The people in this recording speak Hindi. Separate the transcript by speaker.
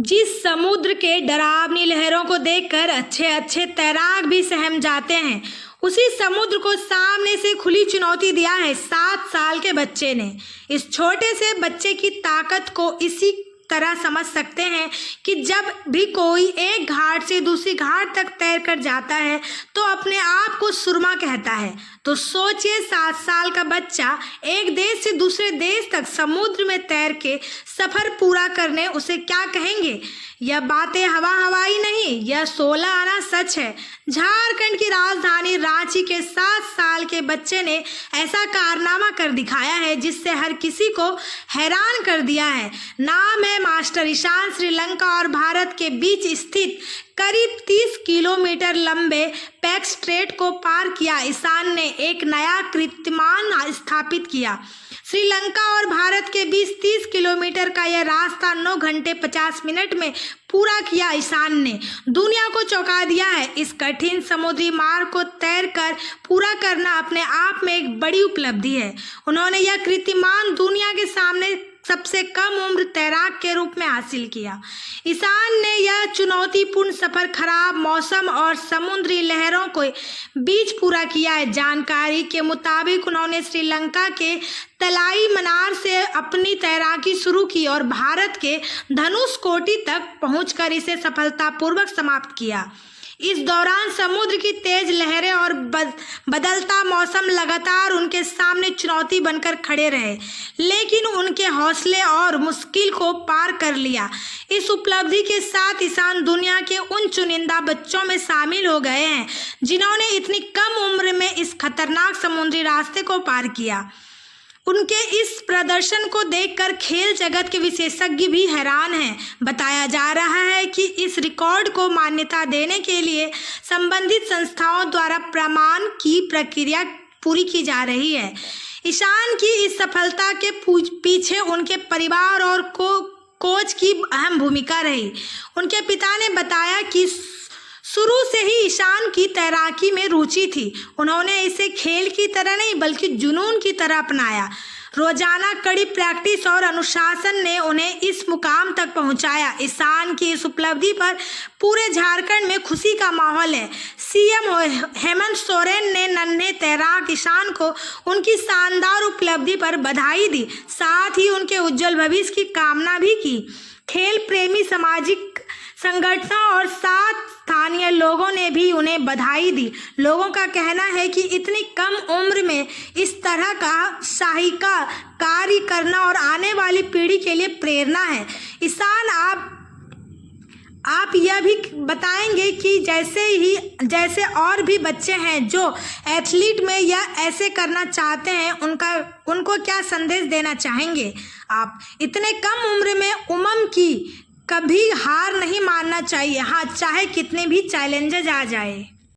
Speaker 1: जिस समुद्र के डरावनी लहरों को देखकर अच्छे अच्छे तैराक भी सहम जाते हैं, उसी समुद्र को सामने से खुली चुनौती दिया है 7 साल के बच्चे ने। इस छोटे से बच्चे की ताकत को इसी तरह समझ सकते हैं कि जब भी कोई एक घाट से दूसरी घाट तक तैर कर जाता है तो अपने आप को सुरमा कहता है। तो सोचिए 7 साल का बच्चा एक देश से दूसरे देश तक समुद्र में तैर के सफर पूरा करने उसे क्या कहेंगे। यह बातें हवाई नहीं, यह 16 आना सच है। झारखंड की राजधानी रांची के 7 साल के बच्चे ने ऐसा कारनामा कर दिखाया है जिससे हर किसी को हैरान कर दिया है। नाम है मास्टर ईशान। श्रीलंका और भारत के बीच स्थित करीब 30 किलोमीटर लंबे पैक स्ट्रेट को पार किया ईशान ने एक नया कीर्तिमान स्थापित किया। श्रीलंका और भारत के बीच 30 किलोमीटर का यह रास्ता 9 घंटे 50 मिनट में पूरा किया ईशान ने दुनिया को चौंका दिया है। इस कठिन समुद्री मार्ग को तैर कर पूरा करना अपने आप में एक बड़ी उपलब्धि है। उन्होंने यह कीर्तिमान दुनिया के सामने सबसे कम उम्र तैराक के रूप में हासिल किया। ईशान ने यह चुनौतीपूर्ण सफर खराब मौसम और समुद्री लहरों के बीच पूरा किया है। जानकारी के मुताबिक उन्होंने श्रीलंका के तलाई मनार से अपनी तैराकी शुरू की और भारत के धनुषकोटी तक पहुंचकर इसे सफलतापूर्वक समाप्त किया। इस दौरान समुद्र की तेज लहरें और बदलता मौसम लगातार उनके सामने चुनौती बनकर खड़े रहे, लेकिन उनके हौसले और मुश्किल को पार कर लिया। इस उपलब्धि के साथ ईशान दुनिया के उन चुनिंदा बच्चों में शामिल हो गए हैं जिन्होंने इतनी कम उम्र में इस खतरनाक समुद्री रास्ते को पार किया। उनके इस प्रदर्शन को देखकर खेल जगत के विशेषज्ञ भी हैरान हैं। बताया जा रहा है कि इस रिकॉर्ड को मान्यता देने के लिए संबंधित संस्थाओं द्वारा प्रमाण की प्रक्रिया पूरी की जा रही है। ईशान की इस सफलता के पीछे उनके परिवार और कोच की अहम भूमिका रही। उनके पिता ने बताया कि शुरू से ही ईशान की तैराकी में रुचि थी। उन्होंने इसे खेल की तरह नहीं बल्कि जुनून की तरह अपनाया। रोजाना कड़ी प्रैक्टिस और अनुशासन ने उन्हें इस मुकाम तक पहुंचाया। ईशान की इस उपलब्धि पर पूरे झारखंड में खुशी का माहौल है। सीएम हेमंत सोरेन ने नन्हे तैराक ईशान को उनकी शानदार उपलब्धि पर बधाई दी, साथ ही उनके उज्जवल भविष्य की कामना भी की। खेल प्रेमी सामाजिक संगठनों और साथ स्थानीय लोगों ने भी उन्हें बधाई दी। लोगों का कहना है कि इतनी कम उम्र में इस तरह का साहसिक कार्य करना और आने वाली पीढ़ी के लिए प्रेरणा है। ईशान, आप यह भी बताएंगे कि जैसे और भी बच्चे हैं जो एथलीट में या ऐसे करना चाहते हैं, उनको क्या संदेश देना चाहेंगे आप? इतने कम उम्र में की कभी हार नहीं मानना चाहिए। हाँ, चाहे कितने भी चैलेंजेस आ जाए।